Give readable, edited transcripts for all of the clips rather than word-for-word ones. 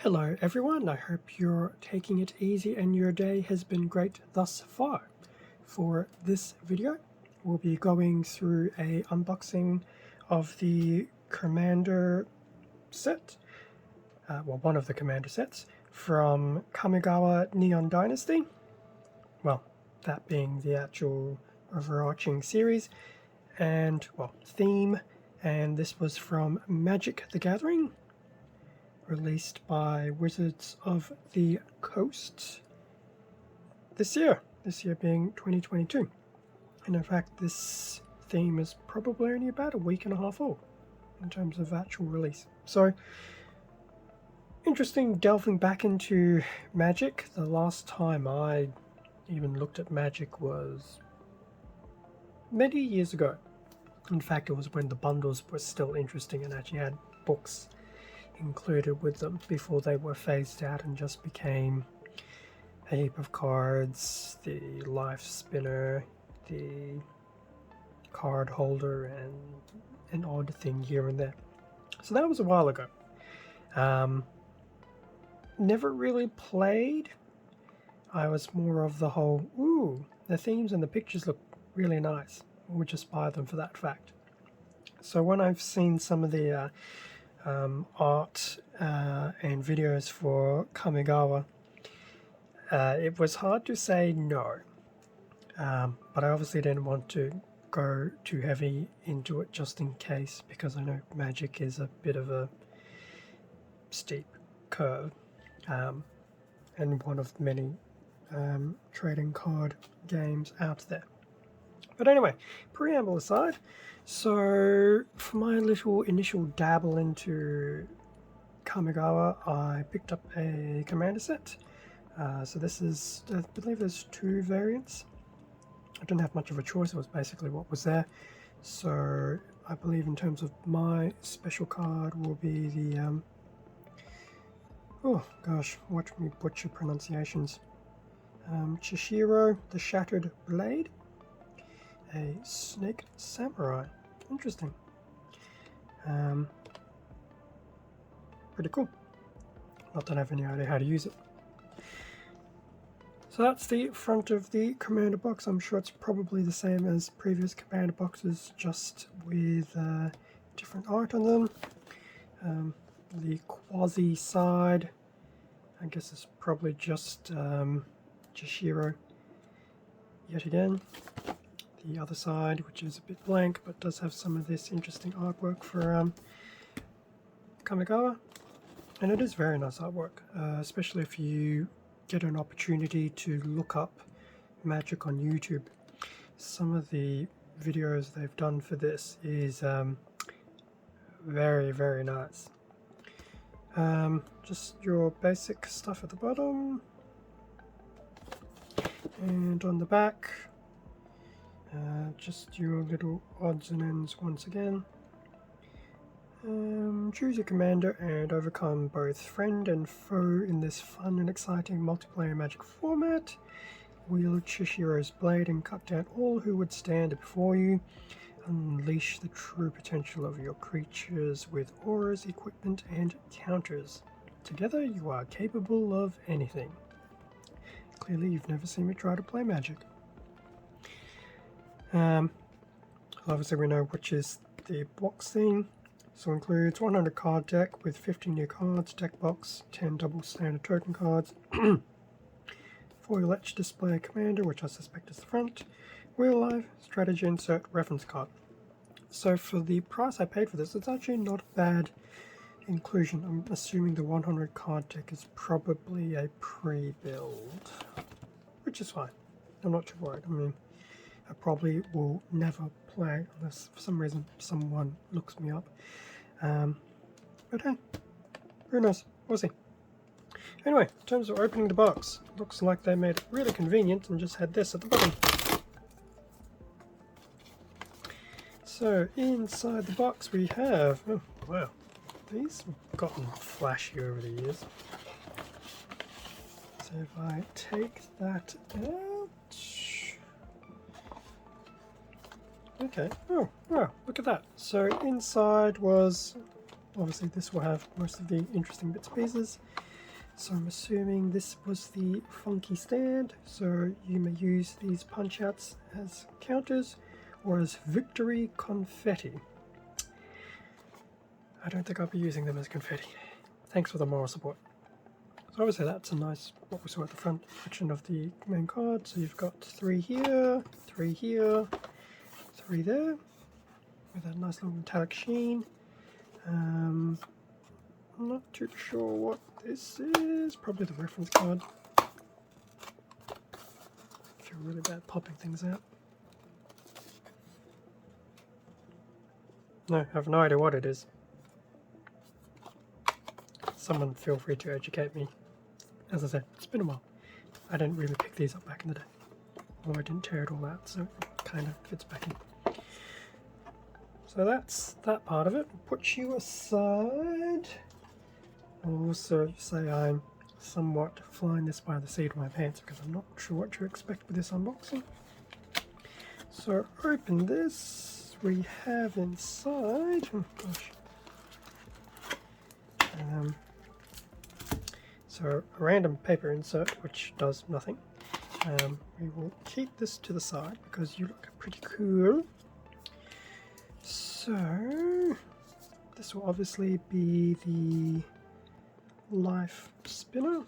Hello everyone, I hope you're taking it easy and your day has been great thus far. For this video, we'll be going through a unboxing of the Commander set, one of the Commander sets from Kamigawa Neon Dynasty. Well, that being the actual overarching series and, theme, and this was from Magic the Gathering, released by Wizards of the Coast this year being 2022. And in fact, this theme is probably only about a week and a half old in terms of actual release. So, interesting delving back into Magic. The last time I even looked at Magic was many years ago. In fact, it was when the bundles were still interesting and actually had books included with them before they were phased out and just became a heap of cards, the life spinner, the card holder, and an odd thing here and there. So that was a while ago. Never really played. I was more of the whole, ooh, the themes and the pictures look really nice. We'll just buy them for that fact. So when I've seen some of the art and videos for Kamigawa, it was hard to say no, but I obviously didn't want to go too heavy into it just in case, because I know Magic is a bit of a steep curve, and one of many trading card games out there. But anyway, preamble aside, so for my little initial dabble into Kamigawa, I picked up a Commander set. So this is, I believe there's two variants. I didn't have much of a choice, it was basically what was there. So I believe in terms of my special card will be the, oh gosh, watch me butcher pronunciations. Chishiro, the Shattered Blade. A Snake Samurai. Interesting. Pretty cool. Not that I have any idea how to use it. So that's the front of the Commander box. I'm sure it's probably the same as previous Commander boxes, just with different art on them. The quasi side, I guess it's probably just Chishiro yet again. The other side, which is a bit blank but does have some of this interesting artwork for Kamigawa, and it is very nice artwork, especially if you get an opportunity to look up Magic on YouTube. Some of the videos they've done for this is very, very nice. Just your basic stuff at the bottom, and on the back just your little odds and ends once again. Choose your commander and overcome both friend and foe in this fun and exciting multiplayer Magic format. Wield Chishiro's blade and cut down all who would stand before you. Unleash the true potential of your creatures with auras, equipment, and counters. Together you are capable of anything. Clearly you've never seen me try to play Magic. Obviously we know which is the box thing, so includes 100 card deck with 50 new cards, deck box, 10 double standard token cards, Foil-Etched display commander, which I suspect is the front, real life, strategy insert, reference card. So for the price I paid for this, it's actually not a bad inclusion. I'm assuming the 100 card deck is probably a pre-build, which is fine. I'm not too worried. I mean, I probably will never play unless for some reason someone looks me up. But hey, who knows? We'll see. Anyway, in terms of opening the box, looks like they made it really convenient and just had this at the bottom. So inside the box we have, oh wow, these have gotten flashy over the years. So if I take that out, okay, oh wow, look at that. So inside was, obviously this will have most of the interesting bits and pieces. So I'm assuming this was the funky stand, so you may use these punch outs as counters or as victory confetti. I don't think I'll be using them as confetti. Thanks for the moral support. So obviously that's a nice, what we saw at the front section of the main card. So you've got 3 here, 3 here, 3 there, with that nice little metallic sheen. I'm not too sure what this is. Probably the reference card. I feel really bad popping things out. No, I have no idea what it is. Someone feel free to educate me. As I said, it's been a while. I didn't really pick these up back in the day. Or I didn't tear it all out, so it kind of fits back in. So that's that part of it. Put you aside. I'll also say I'm somewhat flying this by the seat of my pants because I'm not sure what to expect with this unboxing. So open this. We have inside, oh gosh. So a random paper insert which does nothing. We will keep this to the side because you look pretty cool. So this will obviously be the life spinner.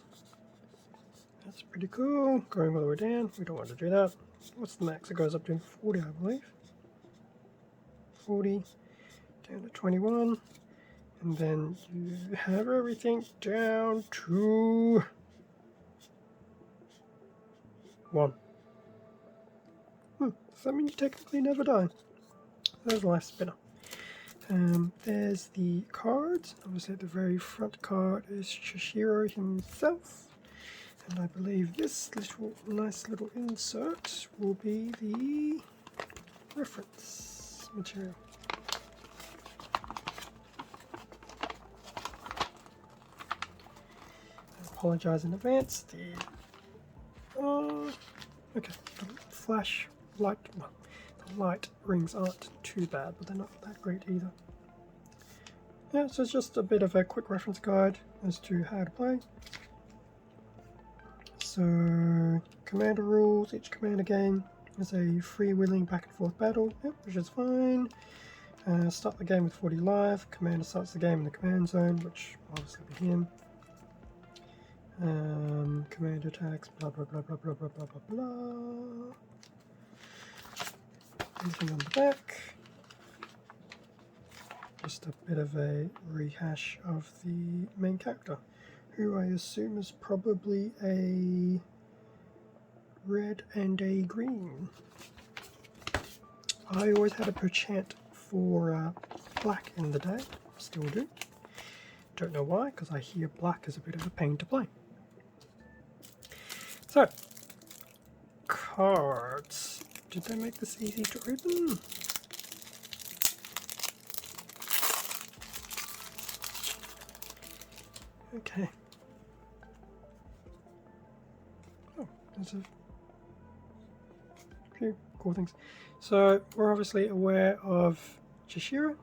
That's pretty cool. Going all the way down. We don't want to do that. What's the max? It goes up to 40, I believe. 40 down to 21. And then you have everything down to 1. Does that mean you technically never die? There's the life spinner. There's the cards. Obviously, the very front card is Chishiro himself. And I believe this nice little insert will be the reference material. Apologize in advance. Okay, the flash light, well, the light rings aren't too bad, but they're not that great either. Yeah, so it's just a bit of a quick reference guide as to how to play. So, commander rules. Each commander game is a freewheeling back and forth battle, which is fine. Start the game with 40 life. Commander starts the game in the command zone, which will obviously be him. Command attacks, blah blah blah blah blah blah blah blah blah. Anything on the back? Just a bit of a rehash of the main character, who I assume is probably a red and a green. I always had a penchant for black in the day, still do. Don't know why, because I hear black is a bit of a pain to play. So, cards. Did they make this easy to open? Okay. Oh, there's a few cool things. So, we're obviously aware of Chishiro.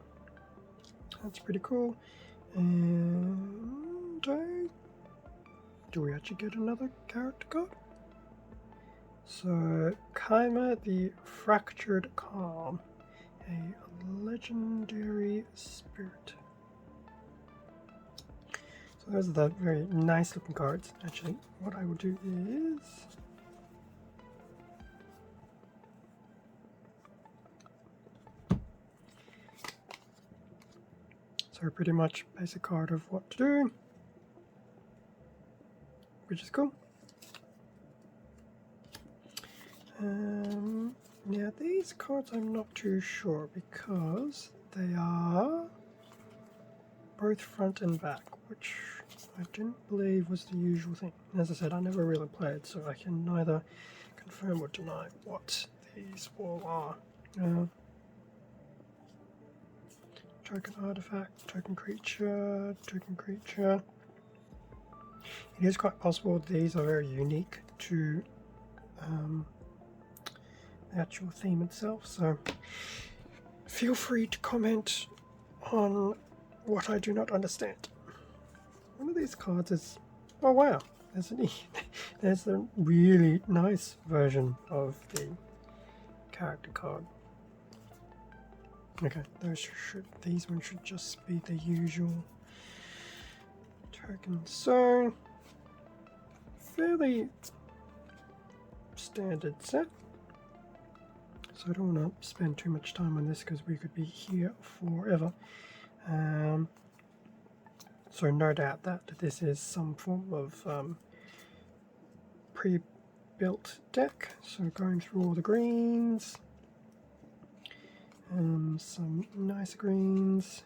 That's pretty cool. And do we actually get another character card? So, Kaima the Fractured Calm, a legendary spirit. So those are the very nice looking cards. Actually, what I will do is so pretty much basic card of what to do, which is cool. Now these cards I'm not too sure because they are both front and back, which I didn't believe was the usual thing. As I said, I never really played, so I can neither confirm or deny what these all are. Token artifact, token creature, token creature. It is quite possible these are very unique to the actual theme itself, so feel free to comment on what I do not understand. One of these cards is Oh wow, there's a really nice version of the character card. Okay, these ones should just be the usual tokens. So, fairly standard set. So I don't want to spend too much time on this because we could be here forever. So no doubt that this is some form of pre-built deck. So going through all the greens, some nice greens,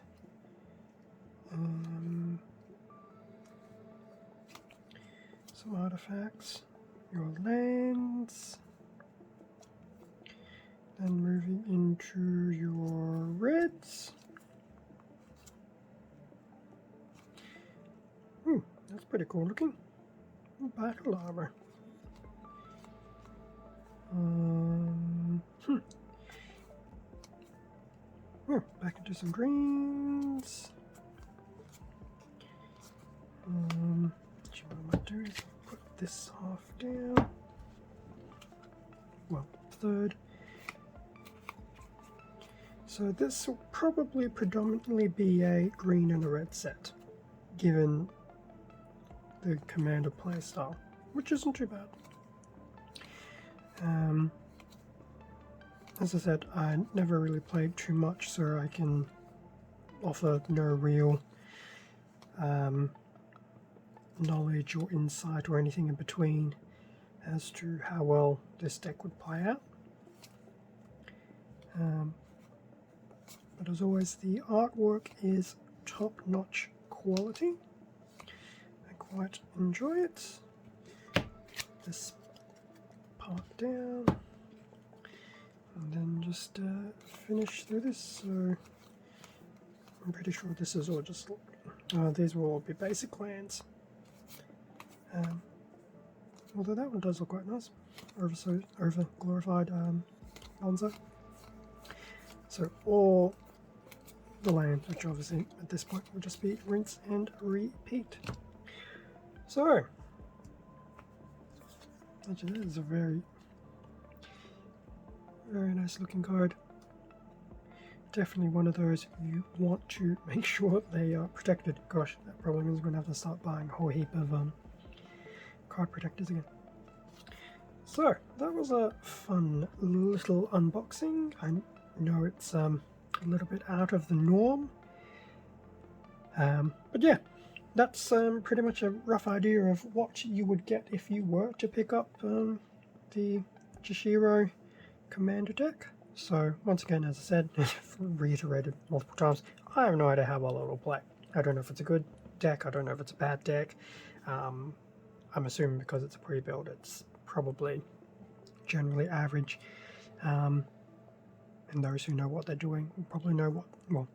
some artifacts, your lands, then moving into your reds. That's pretty cool looking. Battle armor. Back into some greens. What I might do is put this half down. Well, third. So this will probably predominantly be a green and a red set, given the commander playstyle, which isn't too bad. As I said, I never really played too much, so I can offer no real knowledge or insight or anything in between as to how well this deck would play out. But as always, the artwork is top-notch quality. I quite enjoy it. This part down, and then just finish through this. So I'm pretty sure this is all just these will all be basic lands. Although that one does look quite nice, over glorified Bonzo. So all the lands, which obviously at this point will just be rinse and repeat. So actually, that is a very nice looking card. Definitely one of those you want to make sure they are protected. Gosh, that probably means we're going to have to start buying a whole heap of card protectors again. So, that was a fun little unboxing. I know it's a little bit out of the norm. But yeah, that's pretty much a rough idea of what you would get if you were to pick up the Chishiro Commander deck. So once again, as I said, reiterated multiple times, I have no idea how well it will play. I don't know if it's a good deck, I don't know if it's a bad deck. I'm assuming because it's a pre-build, it's probably generally average. And those who know what they're doing probably know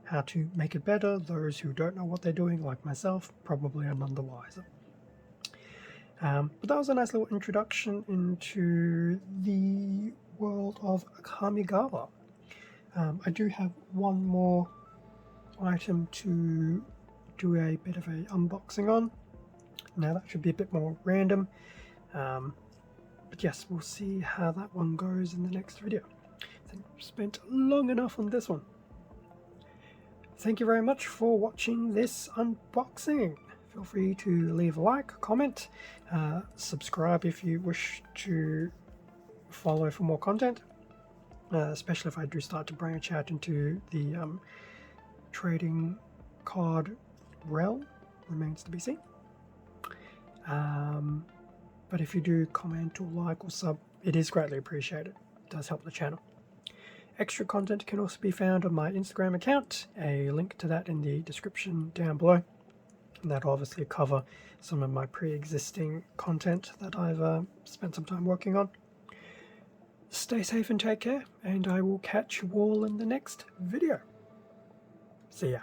how to make it better. Those who don't know what they're doing, like myself, probably are none the wiser. But that was a nice little introduction into the world of Kamigawa. I do have one more item to do a bit of a unboxing on. Now that should be a bit more random. But yes, we'll see how that one goes in the next video. I think we've spent long enough on this one. Thank you very much for watching this unboxing. Feel free to leave a like, comment, subscribe if you wish to follow for more content, especially if I do start to branch out into the trading card realm. Remains to be seen. But if you do comment or like or sub, it is greatly appreciated. It does help the channel. Extra content can also be found on my Instagram account, a link to that in the description down below. And that'll obviously cover some of my pre-existing content that I've spent some time working on. Stay safe and take care, and I will catch you all in the next video. See ya.